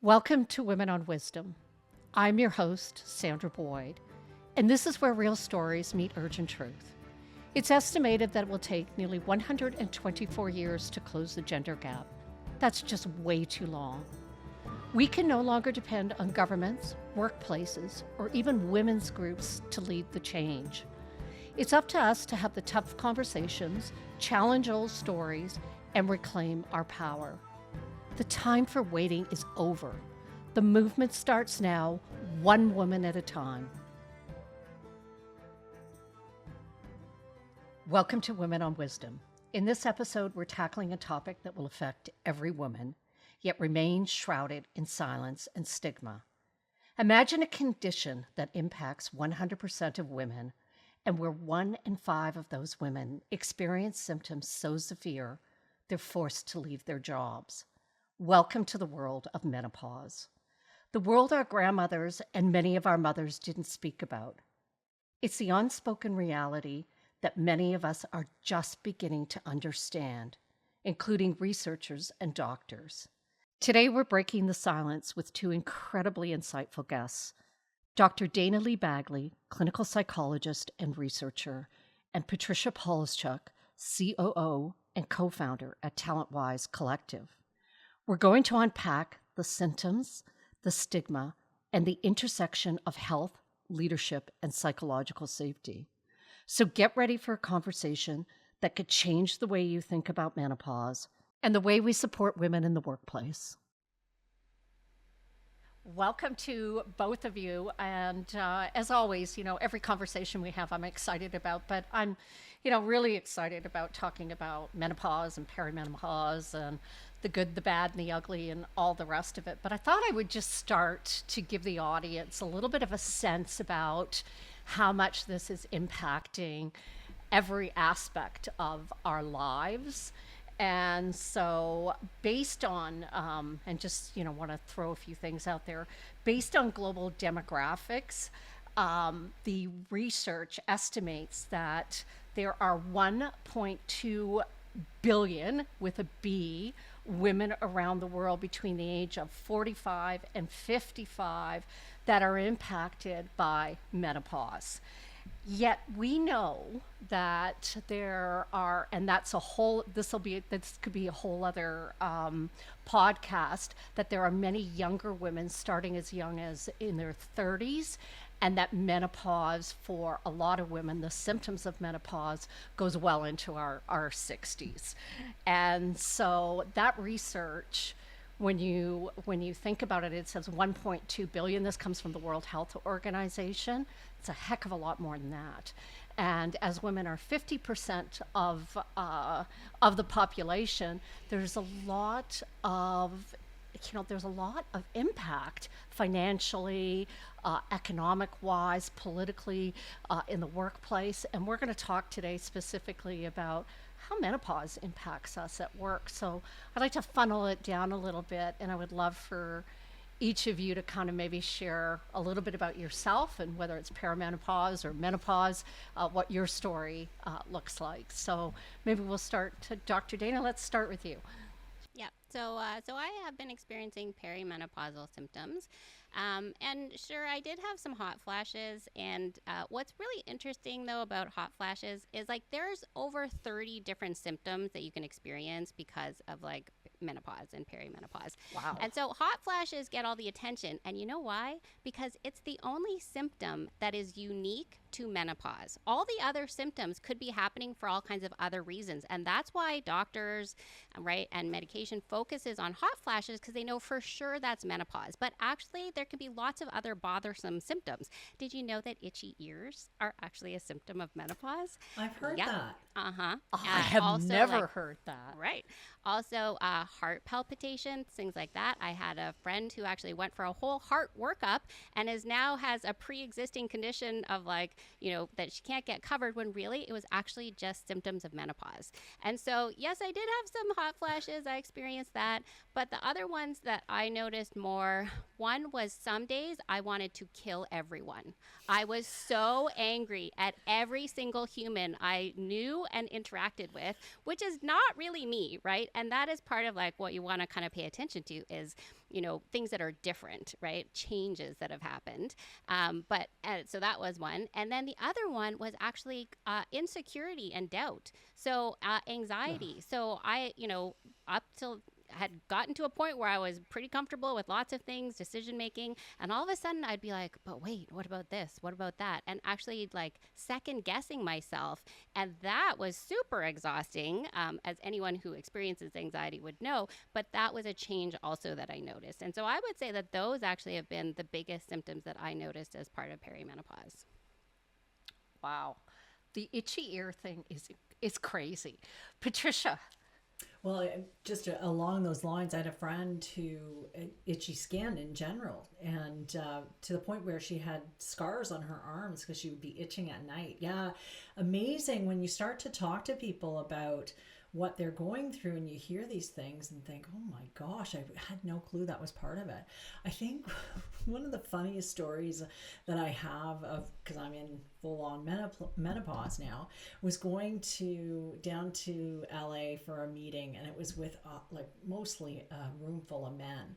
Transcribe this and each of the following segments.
Welcome to Women on Wisdom. I'm your host, Sandra Boyd, and this is where real stories meet urgent truth. It's estimated that it will take nearly 124 years to close the gender gap. That's just way too long. We can no longer depend on governments, workplaces, or even women's groups to lead the change. It's up to us to have the tough conversations, challenge old stories, and reclaim our power. The time for waiting is over. The movement starts now, one woman at a time. Welcome to Women on Wisdom. In this episode, we're tackling a topic that will affect every woman, yet remains shrouded in silence and stigma. Imagine a condition that impacts 100% of women, and where 1 in 5 of those women experience symptoms so severe, they're forced to leave their jobs. Welcome to the world of menopause, the world our grandmothers and many of our mothers didn't speak about. It's the unspoken reality that many of us are just beginning to understand, including researchers and doctors. Today, we're breaking the silence with two incredibly insightful guests, Dr. Dayna Lee-Baggley, clinical psychologist and researcher, and Patricia Polischuk, COO and co-founder at TalentWise Collective. We're going to unpack the symptoms, the stigma, and the intersection of health, leadership, and psychological safety. So get ready for a conversation that could change the way you think about menopause and the way we support women in the workplace. Welcome to both of you. And as always, every conversation we have, I'm excited about, but I'm, really excited about talking about menopause and perimenopause and the good, the bad, and the ugly, and all the rest of it. But I thought I would just start to give the audience a little bit of a sense about how much this is impacting every aspect of our lives. And so based on, and just, want to throw a few things out there, based on global demographics, the research estimates that there are 1.2 billion, with a B, women around the world between the age of 45 and 55 that are impacted by menopause. Yet we know that there are, and that's this could be a whole other podcast, that there are many younger women starting as young as in their 30s, and that menopause for a lot of women, the symptoms of menopause goes well into our 60s. And so that research, when you think about it, it says 1.2 billion. This comes from the World Health Organization. It's a heck of a lot more than that. And as women are 50% of the population, there's a lot of impact financially, economic-wise, politically, in the workplace. And we're going to talk today specifically about how menopause impacts us at work. So I'd like to funnel it down a little bit, and I would love for each of you to kind of maybe share a little bit about yourself and whether it's perimenopause or menopause, what your story looks like. So maybe we'll start to Dr. Dayna. Let's start with you. Yeah, so I have been experiencing perimenopausal symptoms. And sure, I did have some hot flashes. And what's really interesting, though, about hot flashes is there's over 30 different symptoms that you can experience because of menopause and perimenopause. Wow. And so hot flashes get all the attention. And you know why? Because it's the only symptom that is unique to menopause. All the other symptoms could be happening for all kinds of other reasons. And that's why doctors, and medication focuses on hot flashes, because they know for sure that's menopause. But actually, there can be lots of other bothersome symptoms. Did you know that itchy ears are actually a symptom of menopause? I've heard that. Uh-huh. I have also, never heard that. Right. Also, heart palpitations, things like that. I had a friend who actually went for a whole heart workup and now has a pre-existing condition of that she can't get covered, when really it was actually just symptoms of menopause. And so, yes, I did have some hot flashes. I experienced that. But the other ones that I noticed more, one was some days I wanted to kill everyone. I was so angry at every single human I knew and interacted with, which is not really me, right? And that is part of what you want to kind of pay attention to is things that are different, right? Changes that have happened. So that was one. And then the other one was actually insecurity and doubt. So anxiety. So up till had gotten to a point where I was pretty comfortable with lots of things, decision making, and all of a sudden I'd be like, but wait, what about this? What about that? And actually like second guessing myself. And that was super exhausting, as anyone who experiences anxiety would know. But that was a change also that I noticed. And so I would say that those actually have been the biggest symptoms that I noticed as part of perimenopause. Wow. The itchy ear thing is crazy. Patricia. Well, just along those lines, I had a friend who itchy skin in general, and to the point where she had scars on her arms because she would be itching at night. Yeah, amazing when you start to talk to people about what they're going through and you hear these things and think, oh my gosh, I had no clue that was part of it. I think one of the funniest stories that I have of, because I'm in full-on menopause now, was going down to LA for a meeting, and it was with mostly a room full of men.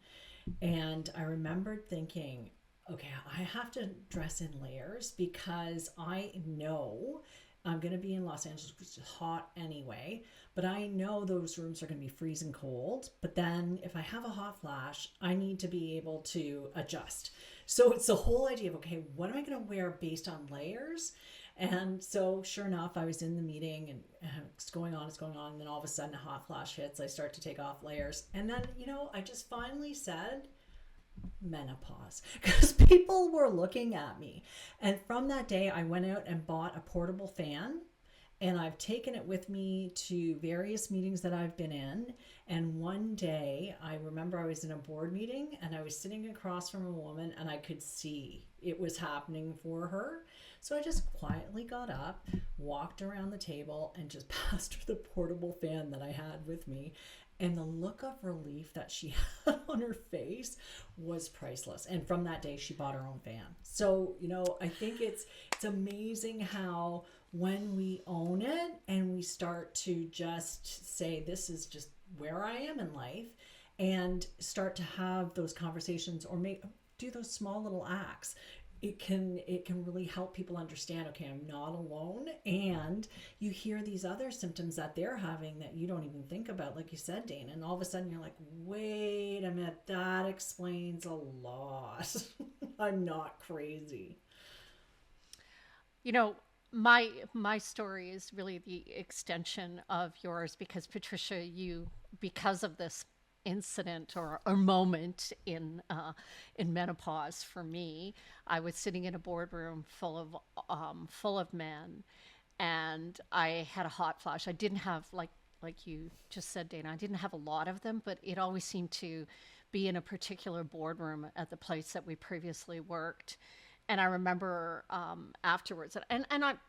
And I remembered thinking, okay, I have to dress in layers because I know I'm going to be in Los Angeles, which is hot anyway, but I know those rooms are going to be freezing cold. But then if I have a hot flash, I need to be able to adjust. So it's the whole idea of, okay, what am I going to wear based on layers? And so sure enough, I was in the meeting and it's going on. And then all of a sudden a hot flash hits. I start to take off layers. And then, I just finally said, menopause, because people were looking at me. And from that day I went out and bought a portable fan, and I've taken it with me to various meetings that I've been in. And one day I remember I was in a board meeting and I was sitting across from a woman and I could see it was happening for her. So I just quietly got up, walked around the table, and just passed her the portable fan that I had with me. And the look of relief that she had on her face was priceless. And from that day, she bought her own fan. So, I think it's amazing how when we own it and we start to just say, this is just where I am in life, and start to have those conversations or do those small little acts, it can really help people understand, okay, I'm not alone. And you hear these other symptoms that they're having that you don't even think about, like you said, Dayna, and all of a sudden you're like, wait a minute, that explains a lot. I'm not crazy. My story is really the extension of yours, because Patricia, because of this incident or moment in menopause for me, I was sitting in a boardroom full of men, and I had a hot flash. I didn't have like you just said, Dayna, I didn't have a lot of them, but it always seemed to be in a particular boardroom at the place that we previously worked. And I remember afterwards,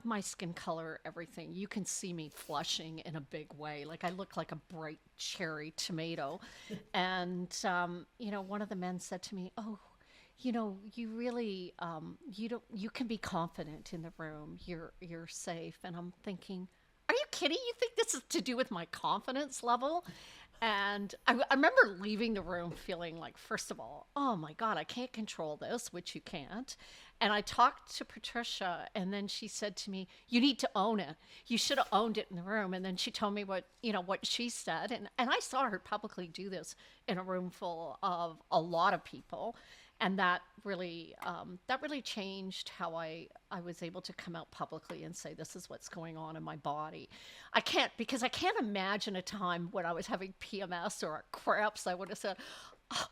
my skin color, everything, you can see me flushing in a big way. Like I look like a bright cherry tomato. And, one of the men said to me, oh, you really, you can be confident in the room. You're safe. And I'm thinking, are you kidding? You think this is to do with my confidence level? And I remember leaving the room feeling like, first of all, oh my God, I can't control this, which you can't. And I talked to Patricia, and then she said to me, you need to own it. You should have owned it in the room. And then she told me what she said. And I saw her publicly do this in a room full of a lot of people. And that really changed how I was able to come out publicly and say, this is what's going on in my body. Because I can't imagine a time when I was having PMS or cramps, I would have said, oh,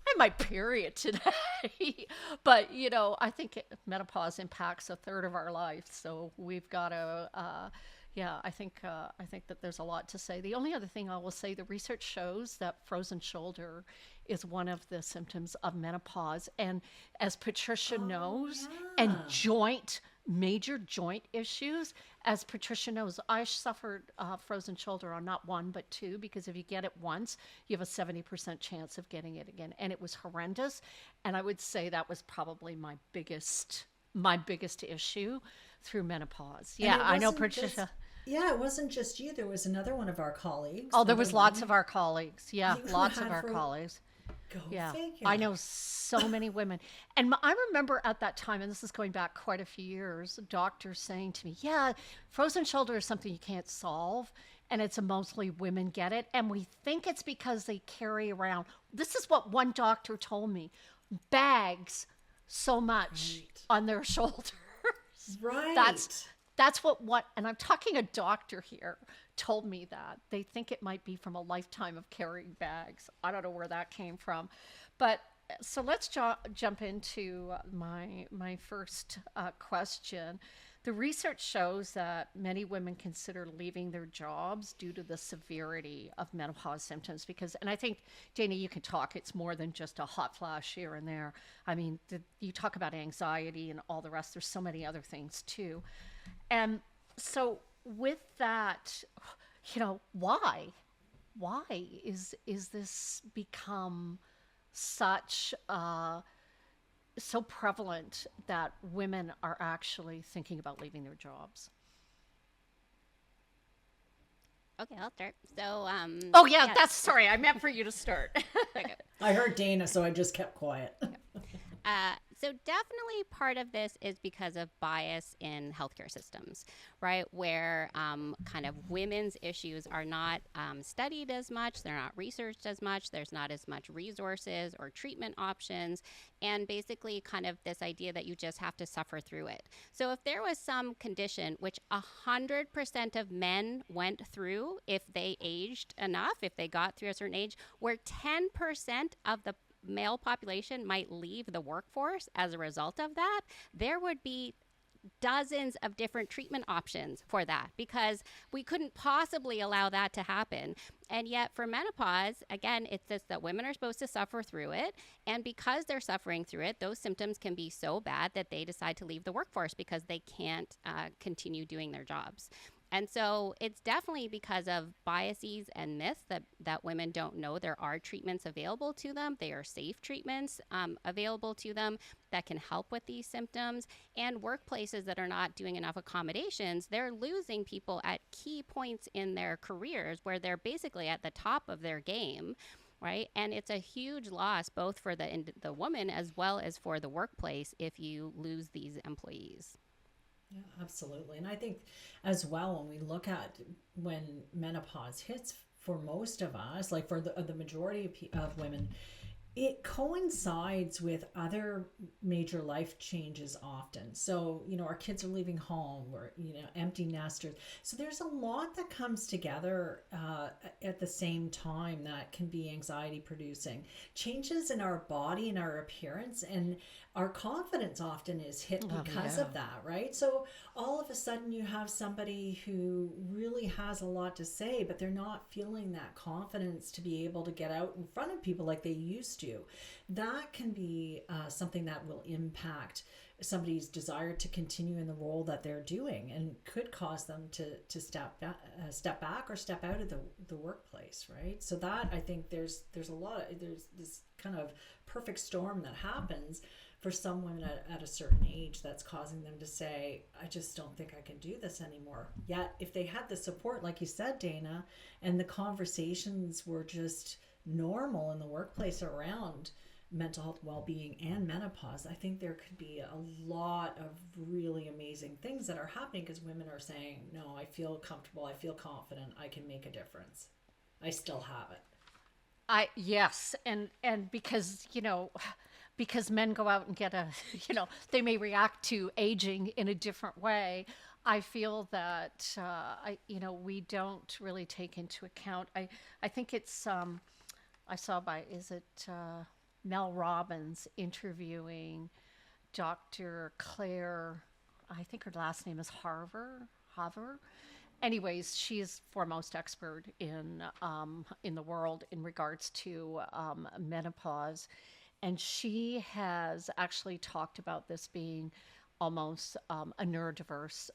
I had my period today. But, I think menopause impacts a third of our life. So we've got to, I think that there's a lot to say. The only other thing I will say, the research shows that frozen shoulder is one of the symptoms of menopause. And as Patricia knows, and major joint issues, as Patricia knows, I suffered frozen shoulder on not one, but two, because if you get it once, you have a 70% chance of getting it again. And it was horrendous. And I would say that was probably my biggest issue through menopause. Yeah, I know, Patricia. It wasn't just you. There was another one of our colleagues. Oh, there was lots of our colleagues. Yeah, lots of our colleagues. Go Yeah, figure. I know so many women. And I remember at that time, and this is going back quite a few years, doctors saying to me, yeah, frozen shoulder is something you can't solve. And it's a mostly women get it. And we think it's because they carry around, this is what one doctor told me, bags so much Right. on their shoulders. Right. That's what, and I'm talking a doctor here, told me that. They think it might be from a lifetime of carrying bags. I don't know where that came from. But so let's jump into my first question. The research shows that many women consider leaving their jobs due to the severity of menopause symptoms because, and I think, Dayna, you can talk, it's more than just a hot flash here and there. I mean, you talk about anxiety and all the rest. There's so many other things too. And so with that, why is this become such so prevalent that women are actually thinking about leaving their jobs? Okay, I'll start. So, Oh yeah, that's sorry. I meant for you to start. okay. I heard Dayna, so I just kept quiet. So definitely part of this is because of bias in healthcare systems, right? Where kind of women's issues are not studied as much, they're not researched as much, there's not as much resources or treatment options, and basically kind of this idea that you just have to suffer through it. So if there was some condition which 100% of men went through if they aged enough, if they got through a certain age, where 10% of the male population might leave the workforce as a result of that, there would be dozens of different treatment options for that because we couldn't possibly allow that to happen. And yet for menopause, again, it's just that women are supposed to suffer through it. And because they're suffering through it, those symptoms can be so bad that they decide to leave the workforce because they can't continue doing their jobs. And so it's definitely because of biases and myths that women don't know there are treatments available to them. They are safe treatments available to them that can help with these symptoms. And workplaces that are not doing enough accommodations, they're losing people at key points in their careers where they're basically at the top of their game. Right. And it's a huge loss both for the woman as well as for the workplace if you lose these employees. Yeah, absolutely. And I think as well, when we look at when menopause hits for most of us, like for the majority of women, it coincides with other major life changes often. So, our kids are leaving home, we're, empty nesters. So there's a lot that comes together at the same time that can be anxiety producing. Changes in our body and our appearance and our confidence often is hit because of that, right? So all of a sudden you have somebody who really has a lot to say, but they're not feeling that confidence to be able to get out in front of people like they used to. That can be something that will impact somebody's desire to continue in the role that they're doing and could cause them to step back or step out of the workplace, right? So that, I think there's this kind of perfect storm that happens for someone at a certain age that's causing them to say, I just don't think I can do this anymore. Yet if they had the support, like you said, Dayna, and the conversations were just normal in the workplace around mental health, well-being, and menopause, I think there could be a lot of really amazing things that are happening because women are saying, no, I feel comfortable, I feel confident, I can make a difference. I still have it. Yes, and because because men go out and get they may react to aging in a different way. I feel that we don't really take into account. I think it's I saw Mel Robbins interviewing Dr. Claire. I think her last name is Haver. Anyways, she is foremost expert in the world in regards to menopause. And she has actually talked about this being almost a neurodiverse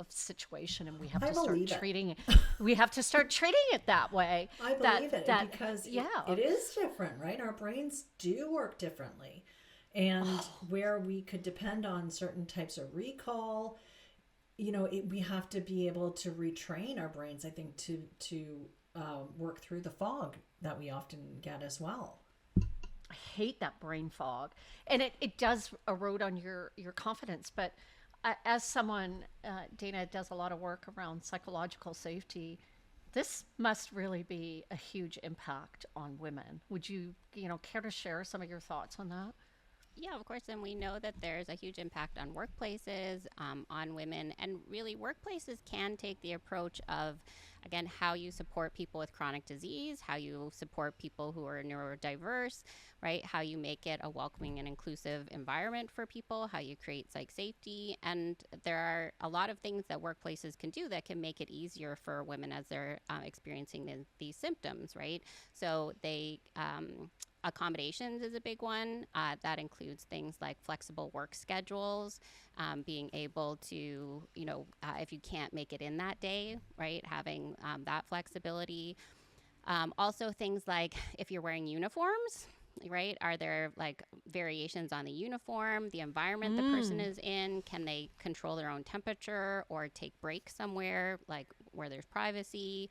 situation, and we have to start treating it. We have to start treating it that way. I believe it because it is different, right? Our brains do work differently, and where we could depend on certain types of recall, we have to be able to retrain our brains, I think, to work through the fog that we often get as well. I hate that brain fog, and it does erode on your confidence. But as someone, Dayna does a lot of work around psychological safety. This must really be a huge impact on women. Would you, care to share some of your thoughts on that? Yeah, of course. And we know that there's a huge impact on workplaces, on women. And really, workplaces can take the approach of, again, how you support people with chronic disease, how you support people who are neurodiverse, right? How you make it a welcoming and inclusive environment for people, how you create psych safety. And there are a lot of things that workplaces can do that can make it easier for women as they're experiencing these symptoms, right? So accommodations is a big one. That includes things like flexible work schedules, being able to, if you can't make it in that day, right, having that flexibility. Also things like if you're wearing uniforms, right, are there like variations on the uniform, the environment the person is in? Can they control their own temperature or take breaks somewhere, like where there's privacy?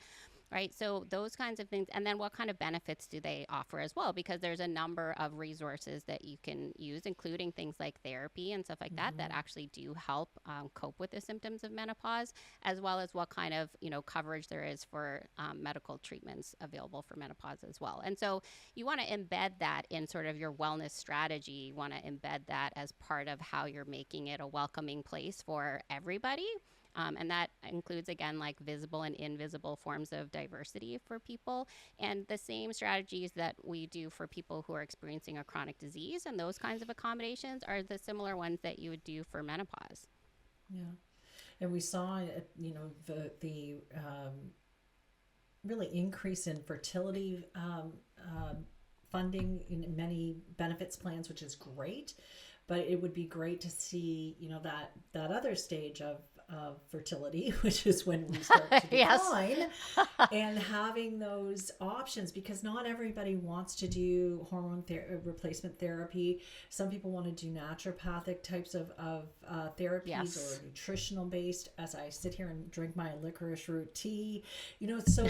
Right. So those kinds of things. And then what kind of benefits do they offer as well? Because there's a number of resources that you can use, including things like therapy and stuff like that, that actually do help cope with the symptoms of menopause, as well as what kind of, coverage there is for medical treatments available for menopause as well. And so you want to embed that in sort of your wellness strategy. You want to embed that as part of how you're making it a welcoming place for everybody. And that includes, again, like visible and invisible forms of diversity for people. And the same strategies that we do for people who are experiencing a chronic disease and those kinds of accommodations are the similar ones that you would do for menopause. Yeah. And we saw, the really increase in fertility funding in many benefits plans, which is great. But it would be great to see, that other stage of fertility, which is when we start to decline, and having those options, because not everybody wants to do hormone replacement therapy. Some people want to do naturopathic types of therapies or nutritional based, as I sit here and drink my licorice root tea. So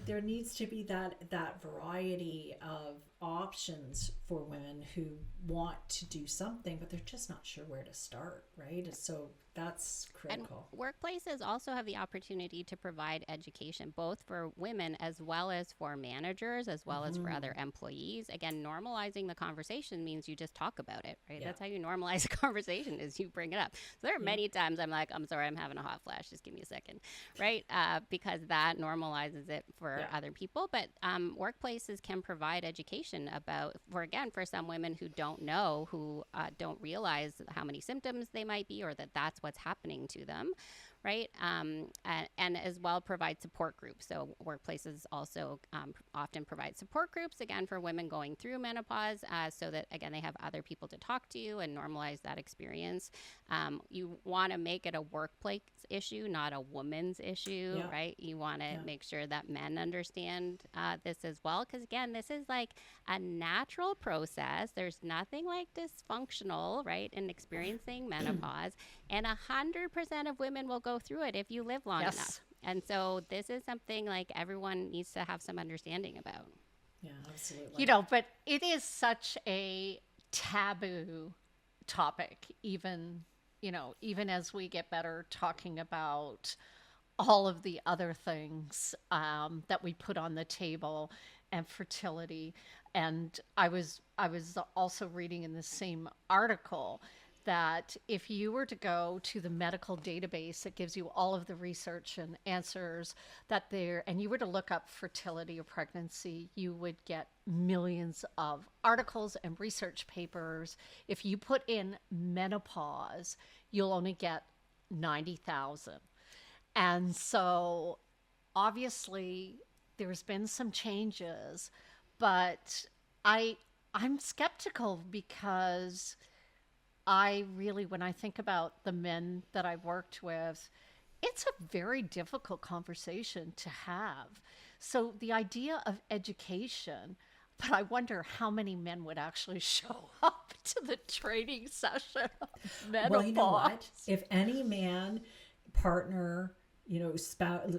there needs to be that variety of options for women who want to do something, but they're just not sure where to start, right? So that's critical. And workplaces also have the opportunity to provide education, both for women as well as for managers, as well as for other employees. Again, normalizing the conversation means you just talk about it, right? Yeah. That's how you normalize a conversation, is you bring it up. So there are many times I'm like, I'm sorry, I'm having a hot flash. Just give me a second, right? Because that normalizes it for other people. But workplaces can provide education about, for some women who don't know, who don't realize how many symptoms they might be, or that's what's happening to them, right? And as well provide support groups. So workplaces also often provide support groups, again, for women going through menopause, so that, again, they have other people to talk to and normalize that experience. You want to make it a workplace issue, not a woman's issue, right? You want to make sure that men understand this as well, because, again, this is like a natural process. There's nothing like dysfunctional, right, in experiencing menopause, and 100% of women will go through it if you live long enough. And so this is something like everyone needs to have some understanding about. Yeah, absolutely. But it is such a taboo topic, even as we get better talking about all of the other things that we put on the table, and fertility. And I was also reading in the same article that if you were to go to the medical database, it gives you all of the research and answers that and you were to look up fertility or pregnancy, you would get millions of articles and research papers. If you put in menopause, you'll only get 90,000. And so obviously there's been some changes, but I'm skeptical, because when I think about the men that I've worked with, it's a very difficult conversation to have. So the idea of education, but I wonder how many men would actually show up to the training session of menopause. Well, you know what? If any man, partner, spouse,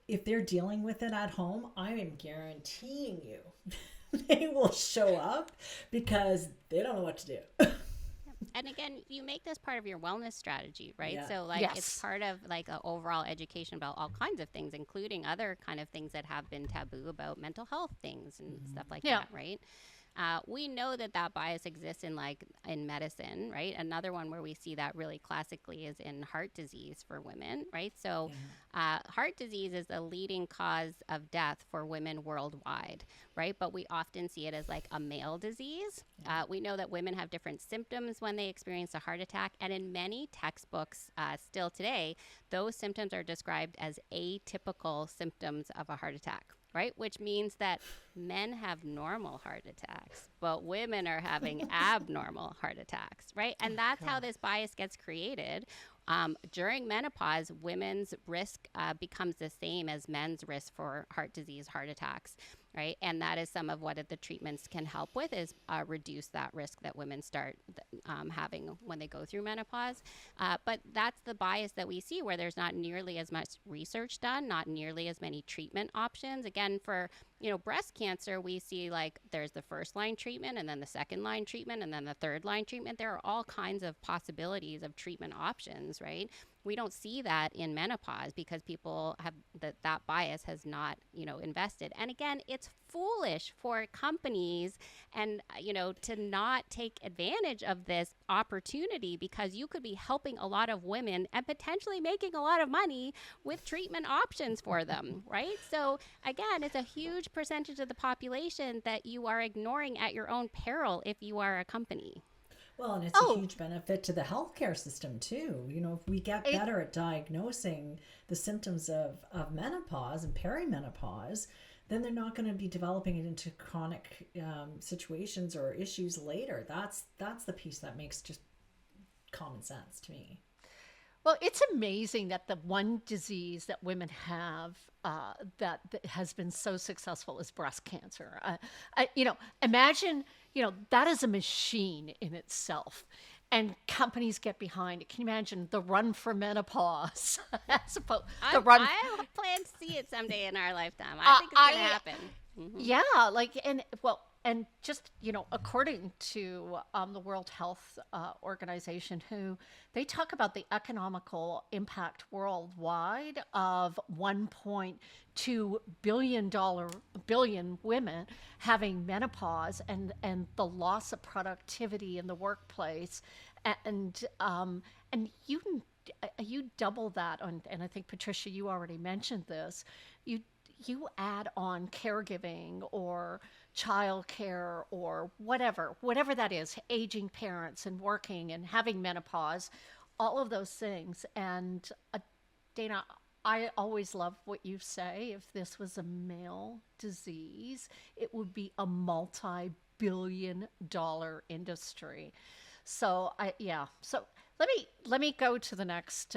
if they're dealing with it at home, I am guaranteeing you they will show up because they don't know what to do. And again, you make this part of your wellness strategy, right? Yeah. So like Yes. it's part of like an overall education about all kinds of things, including other kind of things that have been taboo about mental health things and stuff like Yeah. that, right? We know that that bias exists in medicine, right? Another one where we see that really classically is in heart disease for women, right? So, heart disease is the leading cause of death for women worldwide, right? But we often see it as like a male disease. We know that women have different symptoms when they experience a heart attack, and in many textbooks still today, those symptoms are described as atypical symptoms of a heart attack. Right, which means that men have normal heart attacks, but women are having abnormal heart attacks, right? And that's how this bias gets created. During menopause, women's risk becomes the same as men's risk for heart disease, heart attacks, right? And that is some of what the treatments can help with is reduce that risk that women start having when they go through menopause. But that's the bias that we see where there's not nearly as much research done, not nearly as many treatment options. Again, for breast cancer, we see like there's the first line treatment and then the second line treatment and then the third line treatment. There are all kinds of possibilities of treatment options, right? We don't see that in menopause because people have that bias has not, invested. And again, it's foolish for companies and, to not take advantage of this opportunity because you could be helping a lot of women and potentially making a lot of money with treatment options for them, right? So again, it's a huge percentage of the population that you are ignoring at your own peril if you are a company. Well, and it's a huge benefit to the healthcare system too. If we get better at diagnosing the symptoms of menopause and perimenopause, then they're not going to be developing it into chronic situations or issues later. That's the piece that makes just common sense to me. Well, it's amazing that the one disease that women have that has been so successful is breast cancer. Imagine, that is a machine in itself. And companies get behind it. Can you imagine the run for menopause? I suppose the run. I plan to see it someday in our lifetime. I think it's going to happen. Mm-hmm. Yeah, and just according to the World Health Organization, who they talk about the economical impact worldwide of 1.2 billion women having menopause and the loss of productivity in the workplace, and you double that on, and I think Patricia, you already mentioned this. You add on caregiving or childcare or whatever that is, aging parents and working and having menopause, all of those things. And Dayna, I always love what you say. If this was a male disease, it would be a multi-billion-dollar industry. So So let me go to the next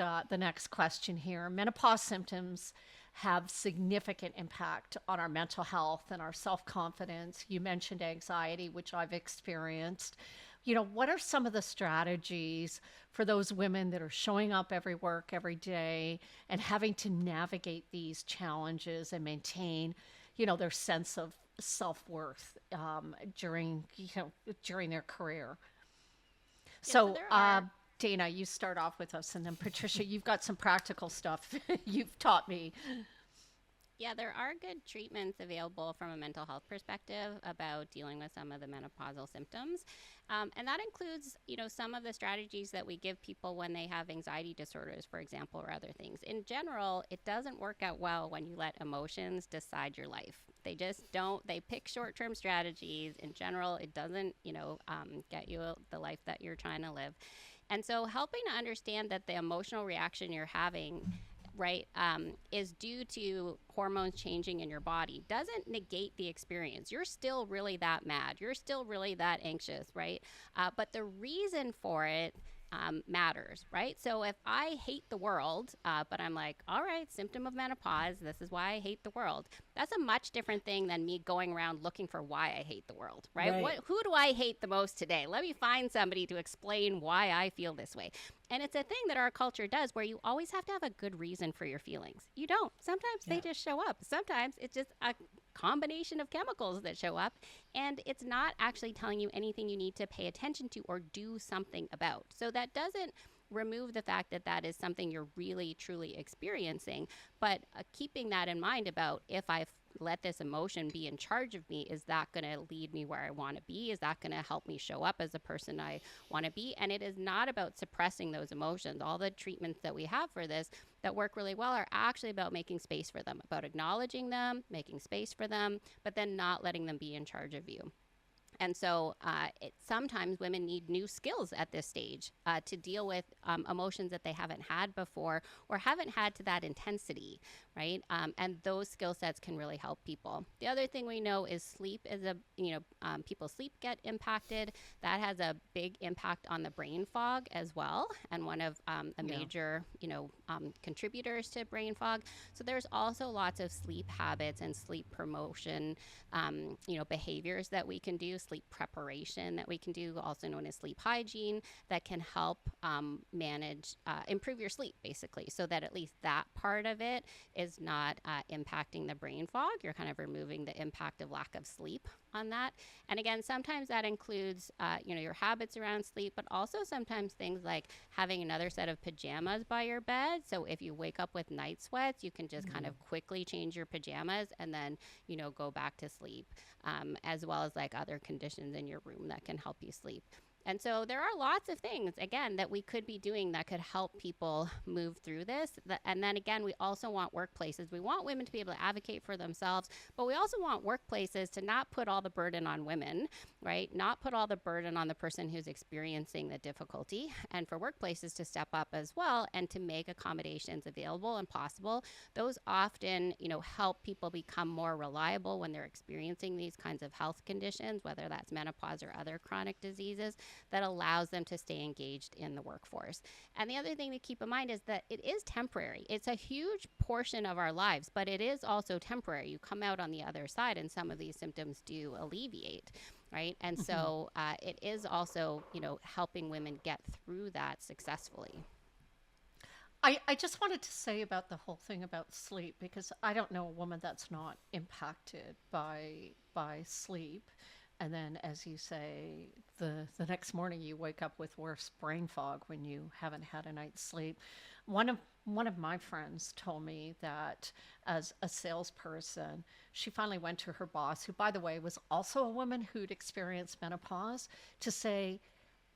question here. Menopause symptoms have significant impact on our mental health and our self-confidence. You mentioned anxiety, which I've experienced. What are some of the strategies for those women that are showing up every day and having to navigate these challenges and maintain, their sense of self-worth during their career? So Dayna, you start off with us, and then Patricia, you've got some practical stuff you've taught me. Yeah, there are good treatments available from a mental health perspective about dealing with some of the menopausal symptoms. And that includes, some of the strategies that we give people when they have anxiety disorders, for example, or other things. In general, it doesn't work out well when you let emotions decide your life. They just don't. They pick short-term strategies. In general, it doesn't, get you the life that you're trying to live. And so helping to understand that the emotional reaction you're having, right, is due to hormones changing in your body doesn't negate the experience. You're still really that mad. You're still really that anxious, right? But the reason for it matters, right? So if I hate the world, but I'm like, all right, symptom of menopause, this is why I hate the world. That's a much different thing than me going around looking for why I hate the world, right? Who do I hate the most today? Let me find somebody to explain why I feel this way. And it's a thing that our culture does where you always have to have a good reason for your feelings. You don't. Sometimes they just show up. Sometimes it's just a combination of chemicals that show up, and it's not actually telling you anything you need to pay attention to or do something about. So that doesn't remove the fact that that is something you're really truly experiencing, but keeping that in mind about, if I let this emotion be in charge of me, is that going to lead me where I want to be? Is that going to help me show up as a person I want to be? And it is not about suppressing those emotions. All the treatments that we have for this that work really well are actually about making space for them, about acknowledging them, making space for them, but then not letting them be in charge of you. And so sometimes women need new skills at this stage to deal with emotions that they haven't had before or haven't had to that intensity, right? And those skill sets can really help people. The other thing we know is sleep is people's sleep get impacted. That has a big impact on the brain fog as well, and one of major, contributors to brain fog. So there's also lots of sleep habits and sleep promotion, behaviors that we can do, sleep preparation that we can do, also known as sleep hygiene, that can help improve your sleep, basically, so that at least that part of it is not impacting the brain fog. You're kind of removing the impact of lack of sleep on that. And again, sometimes that includes, your habits around sleep, but also sometimes things like having another set of pajamas by your bed. So if you wake up with night sweats, you can just kind of quickly change your pajamas and then, go back to sleep, as well as like other conditions in your room that can help you sleep. And so there are lots of things, again, that we could be doing that could help people move through this. And then again, we also want workplaces. We want women to be able to advocate for themselves, but we also want workplaces to not put all the burden on women, right? Not put all the burden on the person who's experiencing the difficulty, and for workplaces to step up as well and to make accommodations available and possible. Those often, help people become more reliable when they're experiencing these kinds of health conditions, whether that's menopause or other chronic diseases, that allows them to stay engaged in the workforce. And the other thing to keep in mind is that it is temporary. It's a huge portion of our lives, but it is also temporary. You come out on the other side and some of these symptoms do alleviate, right? And so it is also, helping women get through that successfully. I just wanted to say about the whole thing about sleep, because I don't know a woman that's not impacted by sleep. And then, as you say, the next morning you wake up with worse brain fog when you haven't had a night's sleep. One of my friends told me that as a salesperson, she finally went to her boss, who, by the way, was also a woman who'd experienced menopause, to say,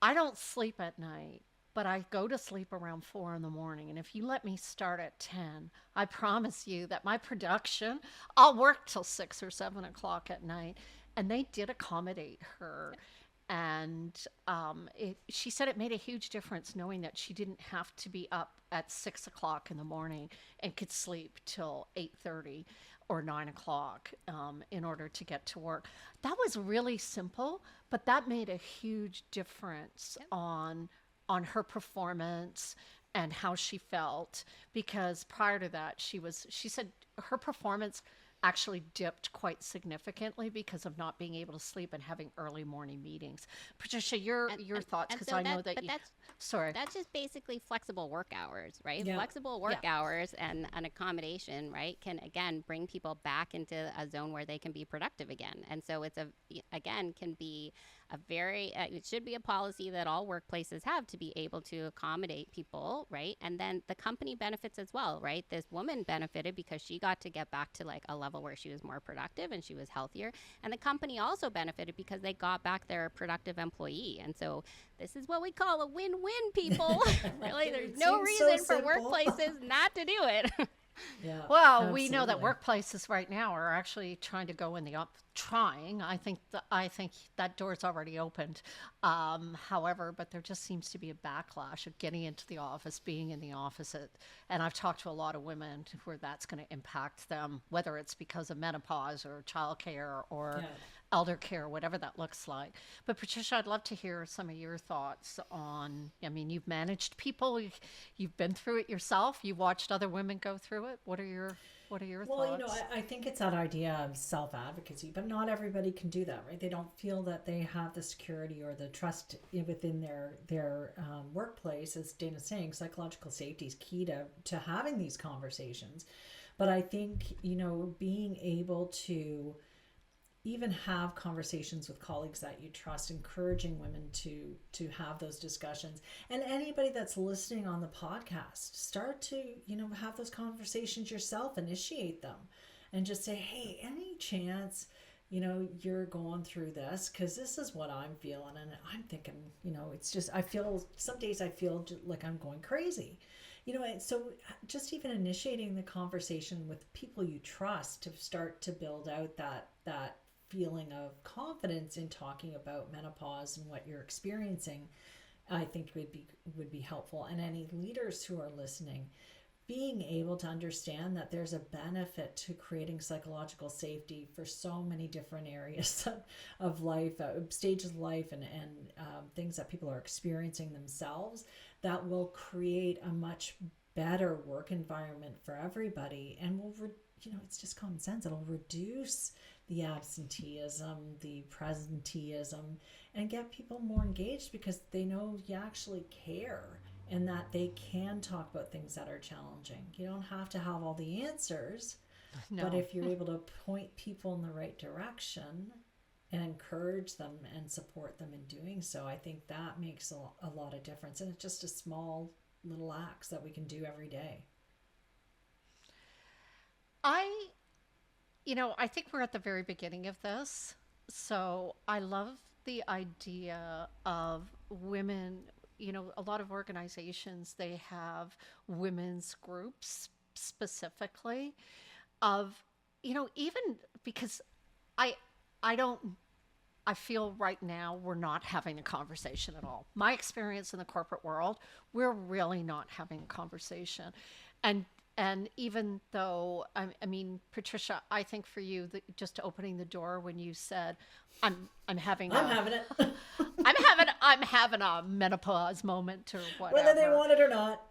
I don't sleep at night, but I go to sleep around 4 a.m. And if you let me start at 10, I promise you that my production, I'll work till 6 or 7 o'clock at night. And they did accommodate her. And she said it made a huge difference knowing that she didn't have to be up at 6 o'clock in the morning and could sleep till 8:30 or 9 o'clock in order to get to work. That was really simple, but that made a huge difference on her performance and how she felt, because prior to that, she said her performance actually dipped quite significantly because of not being able to sleep and having early morning meetings. Patricia, your thoughts, because I know that you... Sorry. That's just basically flexible work hours, right? Yeah. Flexible work hours and an accommodation, right, can, again, bring people back into a zone where they can be productive again. And so it's can be a very, it should be a policy that all workplaces have to be able to accommodate people, right? And then the company benefits as well, right? This woman benefited because she got to get back to like a level where she was more productive and she was healthier. And the company also benefited because they got back their productive employee. And so this is what we call a win-win, people. Really, there's no reason for workplaces not to do it. Yeah, well, absolutely. we know that workplaces right now are actually trying to go in the trying. I think that door's already opened. However, but there just seems to be a backlash of getting into the office, being in the office, and I've talked to a lot of women where that's going to impact them, whether it's because of menopause or childcare or elder care, whatever that looks like. But Patricia, I'd love to hear some of your thoughts on, I mean, you've managed people, you've been through it yourself, you watched other women go through it. What are your Well, you know, thoughts? I think it's that idea of self-advocacy, but not everybody can do that, right? They don't feel that they have the security or the trust within their workplace. As Dayna's saying, psychological safety is key to having these conversations. But I think, you know, being able to even have conversations with colleagues that you trust, encouraging women to have those discussions, and anybody that's listening on the podcast, start to, you know, have those conversations yourself, initiate them, and just say, hey, any chance, you know, you're going through this, because this is what I'm feeling, and I'm thinking, you know, it's just, I feel, some days I feel like I'm going crazy, you know. And so just even initiating the conversation with people you trust to start to build out that feeling of confidence in talking about menopause and what you're experiencing, I think would be helpful. And any leaders who are listening, being able to understand that there's a benefit to creating psychological safety for so many different areas of life, stages of life, and things that people are experiencing themselves, that will create a much better work environment for everybody, and will you know, it's just common sense. It'll reduce the absenteeism, the presenteeism, and get people more engaged because they know you actually care and that they can talk about things that are challenging. You don't have to have all the answers, No. but if you're able to point people in the right direction and encourage them and support them in doing so, I think that makes a lot of difference. And it's just a small little acts that we can do every day. I, you know, I think we're at the very beginning of this. So I love the idea of women, you know, a lot of organizations, they have women's groups specifically of, you know, even because I, I don't, I feel right now we're not having a conversation at all. My experience in the corporate world, we're really not having a conversation. And even though I mean, Patricia, I think for you, just opening the door when you said, I'm having I'm having it. I'm having a menopause moment or whatever, Whether they want it or not.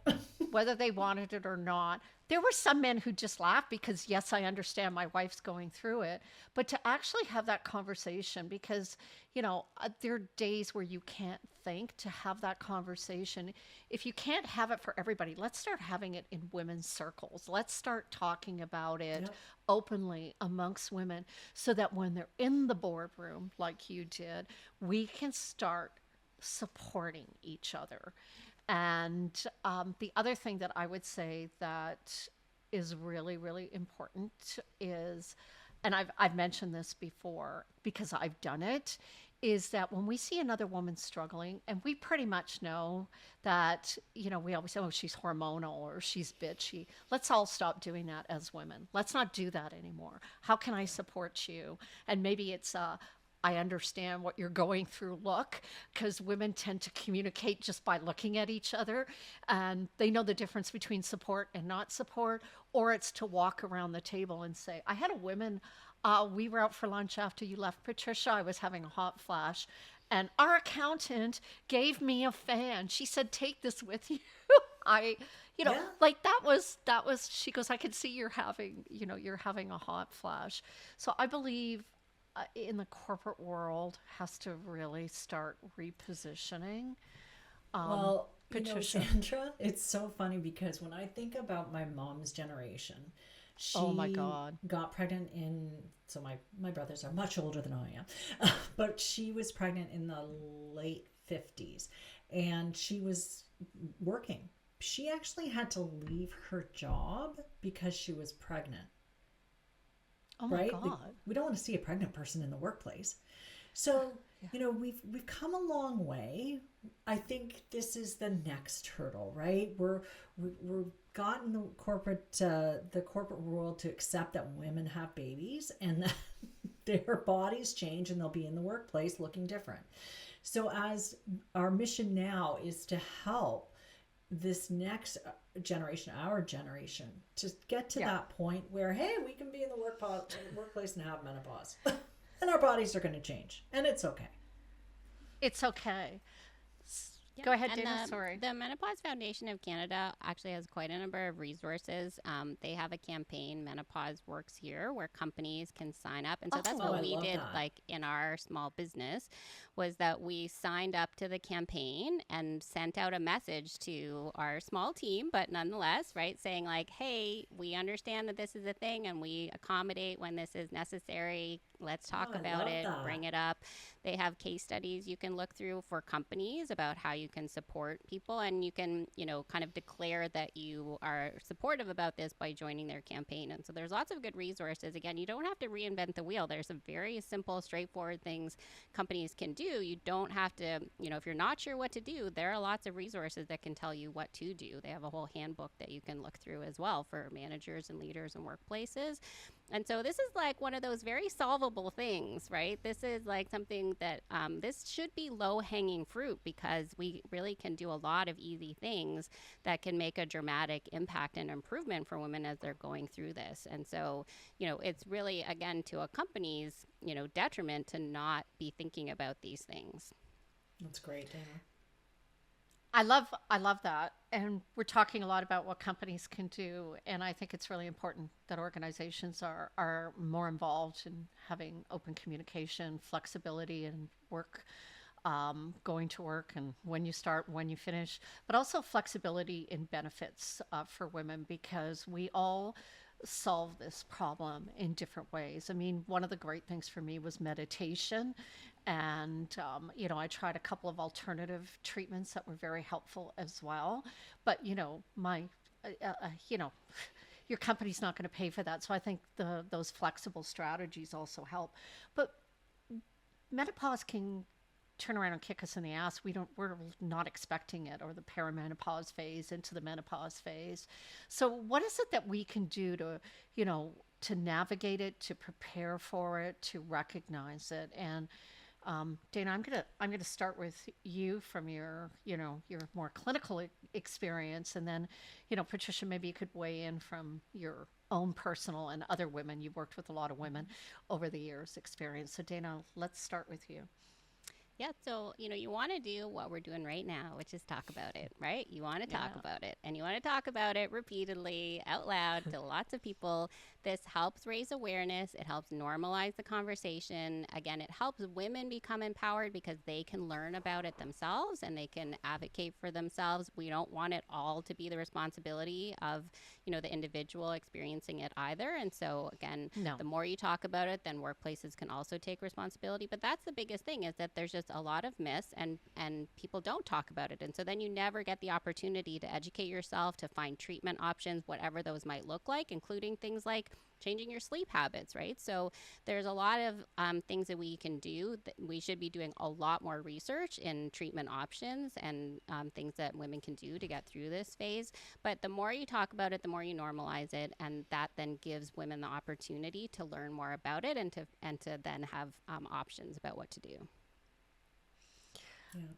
whether they wanted it or not. There were some men who just laughed because, yes, I understand my wife's going through it, but to actually have that conversation, because, you know, there are days where you can't think, to have that conversation. If you can't have it for everybody, let's start having it in women's circles. Let's start talking about it Yep. openly amongst women so that when they're in the boardroom, like you did, we can start supporting each other. And the other thing that I would say that is really, really important is, and I've mentioned this before because I've done it, is that when we see another woman struggling, and we pretty much know that, you know, we always say, oh, she's hormonal or she's bitchy. Let's all stop doing that as women. Let's not do that anymore. How can I support you? And maybe it's I understand what you're going through look, because women tend to communicate just by looking at each other, and they know the difference between support and not support. Or it's to walk around the table and say, I had a woman, we were out for lunch after you left, Patricia, I was having a hot flash, and our accountant gave me a fan. She said, take this with you. I, you know, Yeah. like that was, she goes, I could see you're having, you know, you're having a hot flash. So I believe in the corporate world has to really start repositioning. Well, you know, Patricia. Sandra, it's so funny because when I think about my mom's generation, she Oh my God. got pregnant in, so my brothers are much older than I am, but she was pregnant in the late 50s and she was working. She actually had to leave her job because she was pregnant. Oh my Right? God. Like, we don't want to see a pregnant person in the workplace. So, you know, we've come a long way. I think this is the next hurdle, right? We're gotten the corporate world to accept that women have babies and that their bodies change and they'll be in the workplace looking different. So as our mission now is to help this next generation, our generation, to get to Yeah. that point where, hey, we can be in the workplace and have menopause. and our bodies are going to change, and it's okay. It's okay. Yeah. Go ahead, And Dayna. Sorry. The Menopause Foundation of Canada actually has quite a number of resources. They have a campaign, Menopause Works Here, where companies can sign up. And so that's Oh, what I we love did, that. like in our small business, was that we signed up to the campaign and sent out a message to our small team, but nonetheless, right, saying like, hey, we understand that this is a thing and we accommodate when this is necessary. Let's talk Oh, I about love it, that. bring it up. They have case studies you can look through for companies about how you can support people, and you can, kind of declare that you are supportive about this by joining their campaign. And so there's lots of good resources. Again, you don't have to reinvent the wheel. There's some very simple, straightforward things companies can do. You don't have to, if you're not sure what to do, there are lots of resources that can tell you what to do. They have a whole handbook that you can look through as well for managers and leaders and workplaces. And so this is like one of those very solvable things, right? This is like something that this should be low-hanging fruit, because we really can do a lot of easy things that can make a dramatic impact and improvement for women as they're going through this. And so, it's really, again, to a company's, detriment to not be thinking about these things. That's great, Dayna. I love that. And we're talking a lot about what companies can do. And I think it's really important that organizations are more involved in having open communication, flexibility, and work, going to work and when you start, when you finish, but also flexibility in benefits for women, because we all solve this problem in different ways. I mean, one of the great things for me was meditation. And, I tried a couple of alternative treatments that were very helpful as well. But, your company's not going to pay for that. So I think those flexible strategies also help. But menopause can turn around and kick us in the ass. We're not expecting it, or the perimenopause phase into the menopause phase. So what is it that we can do to navigate it, to prepare for it, to recognize it? And Dayna, I'm gonna start with you from your more clinical experience, and then Patricia, maybe you could weigh in from your own personal and other women. You've worked with a lot of women over the years experience. So Dayna, let's start with you. Yeah, so you want to do what we're doing right now, which is talk about it, right? You want to talk Yeah. about it, and you want to talk about it repeatedly out loud to lots of people. This helps raise awareness. It helps normalize the conversation. Again, it helps women become empowered because they can learn about it themselves and they can advocate for themselves. We don't want it all to be the responsibility of, the individual experiencing it either. And so again, No. the more you talk about it, then workplaces can also take responsibility. But that's the biggest thing, is that there's just a lot of myths, and people don't talk about it. And so then you never get the opportunity to educate yourself, to find treatment options, whatever those might look like, including things like changing your sleep habits, right? So there's a lot of things that we can do. We should be doing a lot more research in treatment options and things that women can do to get through this phase. But the more you talk about it, the more you normalize it, and that then gives women the opportunity to learn more about it, and to then have options about what to do.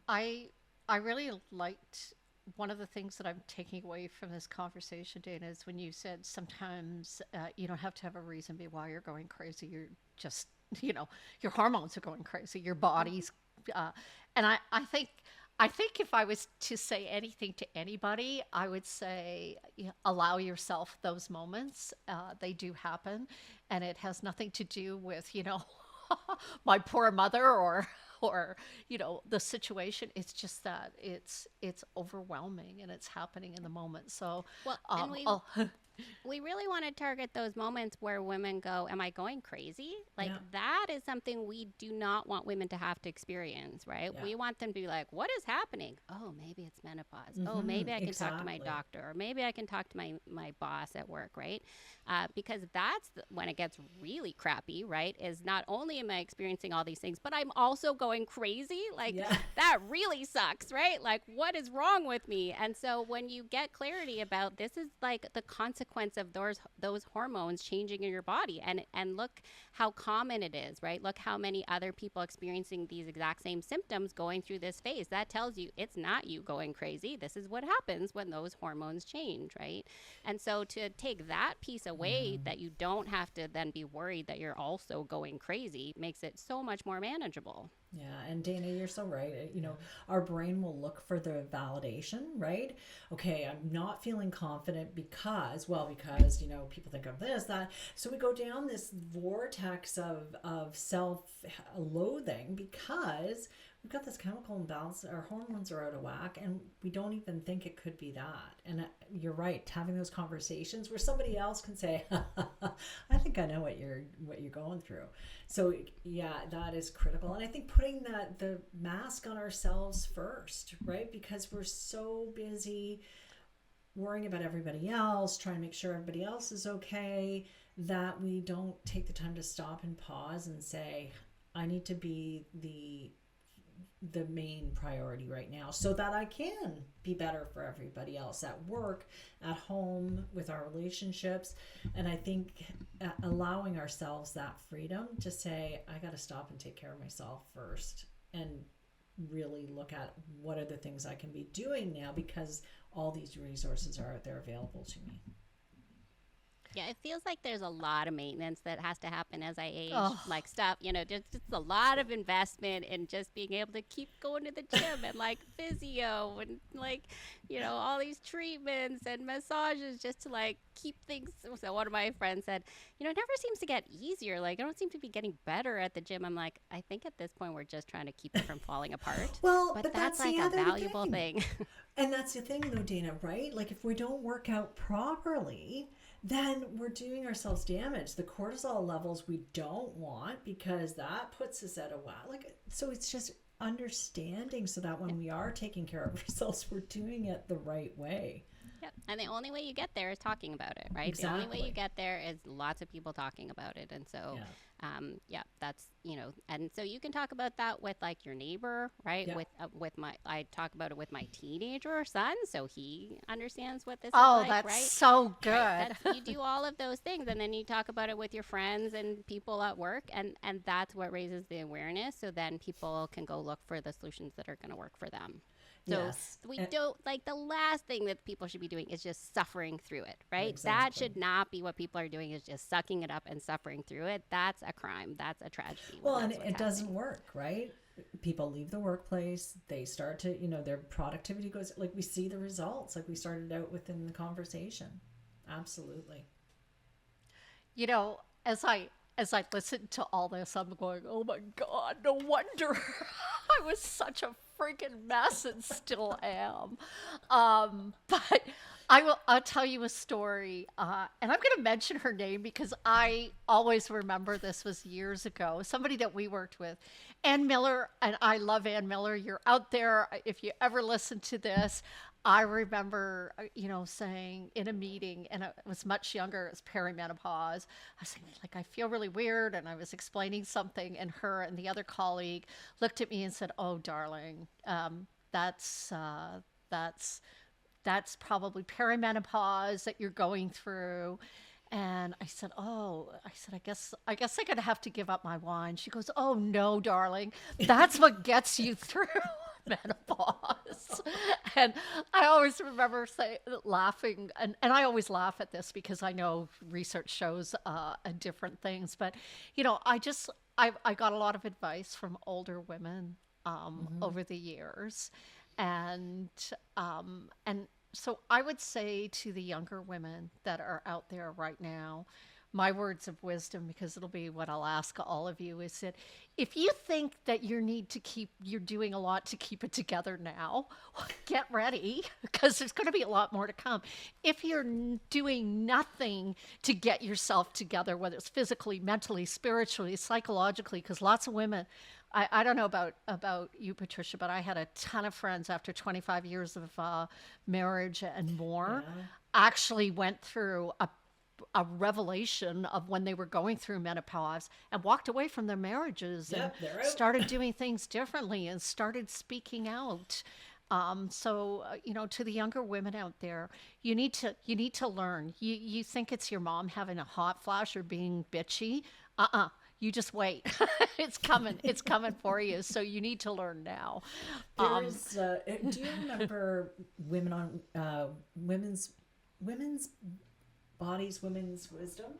I really liked one of the things that I'm taking away from this conversation, Dayna, is when you said sometimes you don't have to have a reason why you're going crazy. You're just, your hormones are going crazy, your body's, and I think if I was to say anything to anybody, I would say, allow yourself those moments. They do happen, and it has nothing to do with, my poor mother, or the situation. It's just that it's overwhelming, and it's happening in the moment. So Well, and we really want to target those moments where women go, am I going crazy? Like, Yeah. that is something we do not want women to have to experience, right? Yeah. We want them to be like, what is happening? Oh, maybe it's menopause. Oh, maybe I can talk to my Exactly. doctor, or maybe I can talk to my boss at work, right? Because that's when it gets really crappy, right? Is not only am I experiencing all these things, but I'm also going crazy. Like, Yeah. that really sucks, right? Like, what is wrong with me? And so when you get clarity about this is like the consequence consequence of those hormones changing in your body. And look how common it is, right? Look how many other people experiencing these exact same symptoms going through this phase. That tells you it's not you going crazy. This is what happens when those hormones change, right? And so to take that piece away, that you don't have to then be worried that you're also going crazy, makes it so much more manageable. Yeah, and Dayna, you're so right. You know, our brain will look for the validation, right? Okay, I'm not feeling confident because, you know, people think of this, that. So we go down this vortex of self-loathing because we've got this chemical imbalance. Our hormones are out of whack, and we don't even think it could be that. And you're right, having those conversations where somebody else can say, I think I know what you're going through. So yeah, that is critical. And I think putting the mask on ourselves first, right? Because we're so busy worrying about everybody else, trying to make sure everybody else is okay, that we don't take the time to stop and pause and say, I need to be the main priority right now so that I can be better for everybody else at work, at home, with our relationships. And I think allowing ourselves that freedom to say, I got to stop and take care of myself first, and really look at what are the things I can be doing now, because all these resources are out there available to me. Yeah, it feels like there's a lot of maintenance that has to happen as I age. Oh. Like stuff, you know, just a lot of investment in just being able to keep going to the gym and like physio and like, you know, all these treatments and massages just to like keep things. So one of my friends said, you know, it never seems to get easier. Like I don't seem to be getting better at the gym. I'm like, I think at this point we're just trying to keep it from falling apart. Well, but that's like the a other valuable thing. And that's the thing though, Dayna, right? Like if we don't work out properly, then we're doing ourselves damage. The cortisol levels we don't want, because that puts us at a whack. Like, so it's just understanding so that when we are taking care of ourselves, we're doing it the right way. Yep. And the only way you get there is talking about it, right? Exactly. The only way you get there is lots of people talking about it. And so, that's, you know, and so you can talk about that with like your neighbor, right? Yeah. I talk about it with my teenager son, so he understands what this is Oh, like, that's right? so good. Right? You do all of those things, and then you talk about it with your friends and people at work, and that's what raises the awareness. So then people can go look for the solutions that are going to work for them. So Yes. we don't, like, the last thing that people should be doing is just suffering through it, right? Exactly. That should not be what people are doing, is just sucking it up and suffering through it. That's a crime. That's a tragedy. Well, and it doesn't work, right? People leave the workplace, they start to, you know, their productivity goes, like we see the results, like we started out with in the conversation. Absolutely. You know, as I listen to all this, I'm going, oh my God, no wonder I was such a freaking mess and still am. But I'll tell you a story, and I'm going to mention her name because I always remember this was years ago. Somebody that we worked with, Ann Miller, and I love Ann Miller. You're out there. If you ever listen to this, I remember, you know, saying in a meeting, and I was much younger, it was perimenopause. I was saying, like, I feel really weird. And I was explaining something, and her and the other colleague looked at me and said, oh, darling, that's probably perimenopause that you're going through. And I said, I guess I'm going to have to give up my wine. She goes, oh, no, darling, that's what gets you through menopause. And I always remember laughing, and I always laugh at this because I know research shows different things. But, you know, I got a lot of advice from older women over the years. And so I would say to the younger women that are out there right now, my words of wisdom, because it'll be what I'll ask all of you, is that if you think that you're doing a lot to keep it together now, get ready, because there's going to be a lot more to come. If you're doing nothing to get yourself together, whether it's physically, mentally, spiritually, psychologically, because lots of women, I don't know about you, Patricia, but I had a ton of friends after 25 years of marriage and more, actually went through a revelation of when they were going through menopause and walked away from their marriages and started doing things differently and started speaking out. To the younger women out there, you need to learn. You think it's your mom having a hot flash or being bitchy. You just wait. It's coming for you. So you need to learn now. There's, do you remember women on women's bodies, women's wisdom?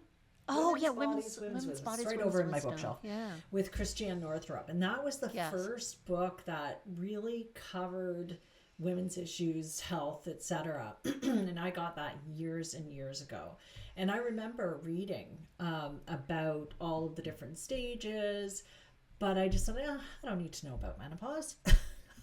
Oh yeah, Women's women's Wisdom. bodies, It's right women's over in my wisdom. bookshelf. Yeah. With Christiane Northrup, and that was the Yes. first book that really covered women's issues, health, etc. And I got that years and years ago. And I remember reading about all of the different stages, but I just thought, I don't need to know about menopause.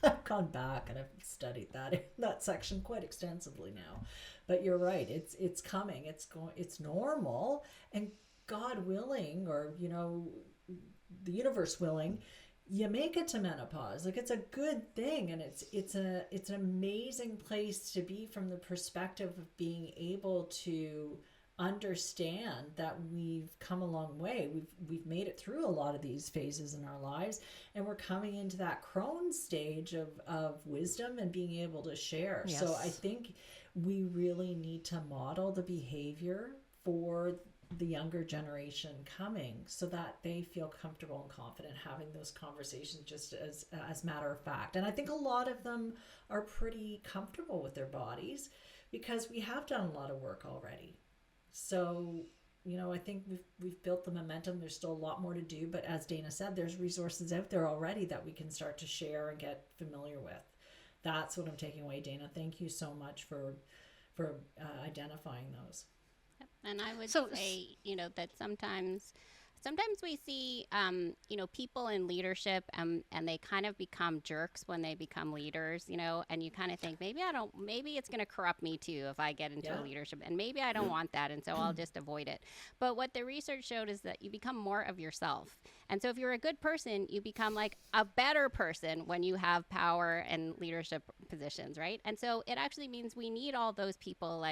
I've gone back and I've studied that section quite extensively now. But you're right, it's coming. It's normal, and God willing, or the universe willing, you make it to menopause. Like, it's a good thing, and it's an amazing place to be from the perspective of being able to understand that we've come a long way. We've made it through a lot of these phases in our lives, and we're coming into that crone stage of wisdom and being able to share. Yes. So I think we really need to model the behavior for the younger generation coming, so that they feel comfortable and confident having those conversations, just as matter of fact. And I think a lot of them are pretty comfortable with their bodies because we have done a lot of work already. So, I think we've built the momentum. There's still a lot more to do, but as Dayna said, there's resources out there already that we can start to share and get familiar with. That's what I'm taking away, Dayna. Thank you so much for identifying those. And I would So- say, that sometimes we see, people in leadership, and they kind of become jerks when they become leaders, and you kind of think, maybe it's going to corrupt me too if I get into a leadership, and maybe I don't want that, and so I'll just avoid it. But what the research showed is that you become more of yourself. And so if you're a good person, you become like a better person when you have power and leadership positions, right? And so it actually means we need all those people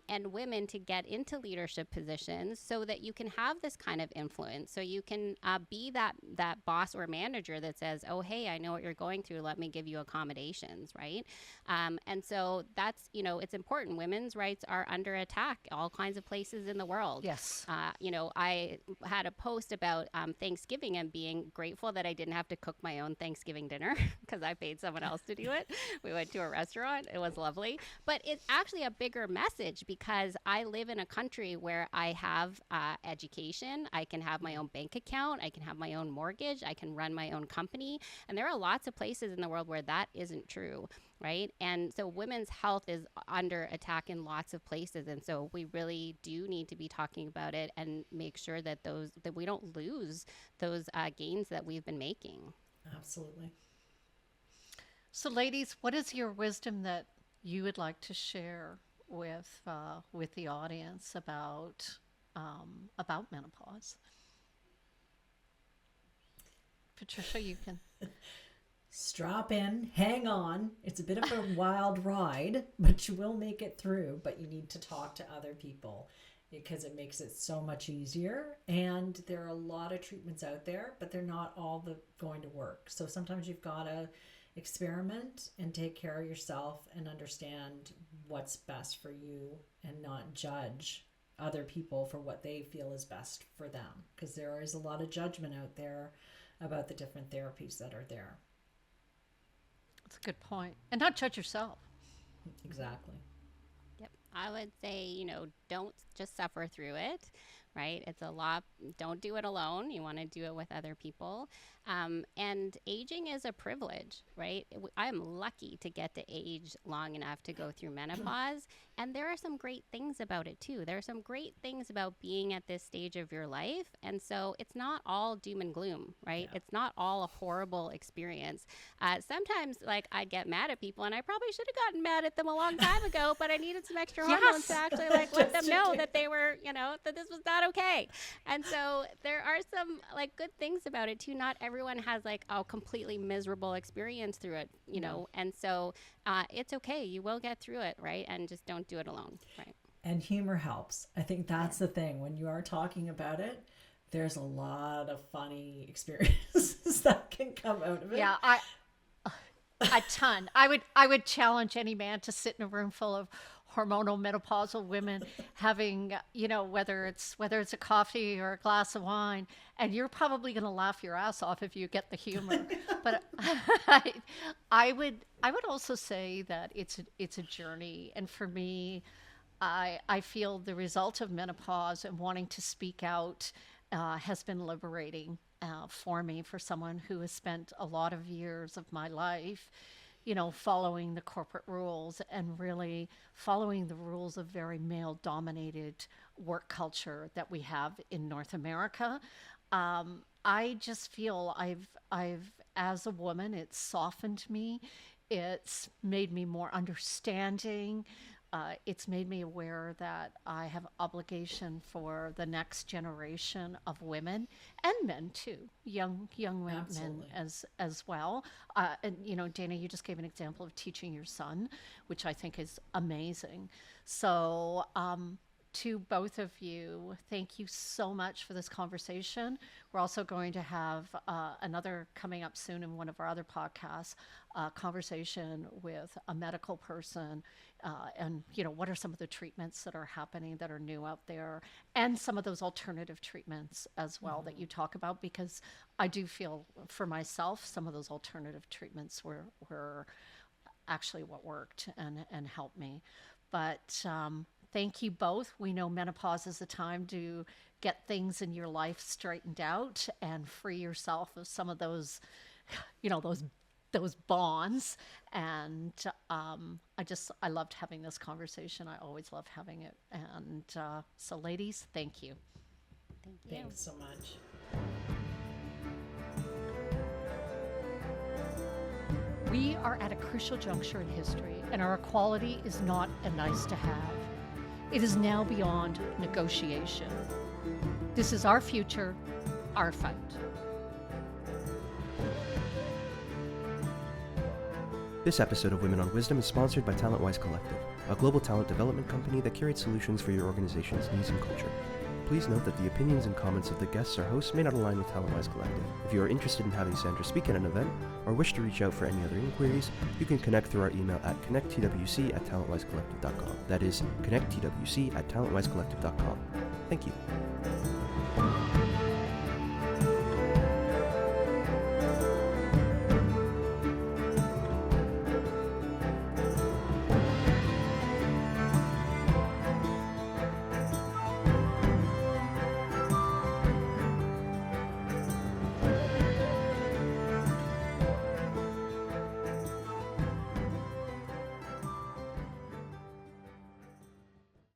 and women to get into leadership positions so that you can have this kind of influence. So you can be that boss or manager that says, oh, hey, I know what you're going through. Let me give you accommodations, right? And so that's, it's important. Women's rights are under attack all kinds of places in the world. Yes. I had a post about Thanksgiving and being grateful that I didn't have to cook my own Thanksgiving dinner because I paid someone else to do it. We went to a restaurant. It was lovely. But it's actually a bigger message because I live in a country where I have education. I can have my own bank account. I can have my own mortgage. I can run my own company. And there are lots of places in the world where that isn't true, right? And so women's health is under attack in lots of places. And so we really do need to be talking about it and make sure that we don't lose those gains that we've been making. Absolutely. So, ladies, what is your wisdom that you would like to share with the audience about menopause? Patricia, you can. Strap in, hang on. It's a bit of a wild ride, but you will make it through. But you need to talk to other people because it makes it so much easier. And there are a lot of treatments out there, but they're not all going to work. So sometimes you've got to experiment and take care of yourself and understand what's best for you and not judge other people for what they feel is best for them, because there is a lot of judgment out there about the different therapies that are there. That's a good point. And not judge yourself. Exactly. Yep. I would say, don't just suffer through it, right? It's a lot. Don't do it alone. You want to do it with other people. And aging is a privilege, right? I'm lucky to get to age long enough to go through menopause. And there are some great things about it too. There are some great things about being at this stage of your life. And so it's not all doom and gloom, right? Yeah. It's not all a horrible experience. Sometimes I get mad at people, and I probably should have gotten mad at them a long time ago, but I needed some extra hormones to actually let them know that they were, that this was not okay. And so there are some good things about it too. Not everyone has a completely miserable experience through it, know, and so it's okay. You will get through it, right? And just don't do it alone, right? And humor helps. I think that's the thing. When you are talking about it, there's a lot of funny experiences that can come out of it. Yeah, A ton. I would challenge any man to sit in a room full of hormonal menopausal women having, whether it's a coffee or a glass of wine, and you're probably going to laugh your ass off if you get the humor. But I would also say that it's a journey, and for me, I feel the result of menopause and wanting to speak out has been liberating for me, for someone who has spent a lot of years of my life following the corporate rules and really following the rules of very male dominated work culture that we have in North America. I just feel I've, as a woman, it's softened me. It's made me more understanding. It's made me aware that I have obligation for the next generation of women and men too, young men as well. And Dayna, you just gave an example of teaching your son, which I think is amazing. So to both of you, thank you so much for this conversation. We're also going to have another coming up soon in one of our other podcasts, conversation with a medical person, and what are some of the treatments that are happening that are new out there, and some of those alternative treatments as well that you talk about, because I do feel for myself some of those alternative treatments were actually what worked and helped me. But thank you both. We know menopause is a time to get things in your life straightened out and free yourself of some of those, those bonds. And I loved having this conversation. I always love having it. And so ladies, thank you. Thank you. Thanks so much. We are at a crucial juncture in history, and our equality is not a nice to have. It is now beyond negotiation. This is our future, our fight. This episode of Women on Wisdom is sponsored by TalentWise Collective, a global talent development company that curates solutions for your organization's needs and culture. Please note that the opinions and comments of the guests or hosts may not align with TalentWise Collective. If you are interested in having Sandra speak at an event, or wish to reach out for any other inquiries, you can connect through our email at connecttwc@talentwisecollective.com. That is, connecttwc@talentwisecollective.com. Thank you.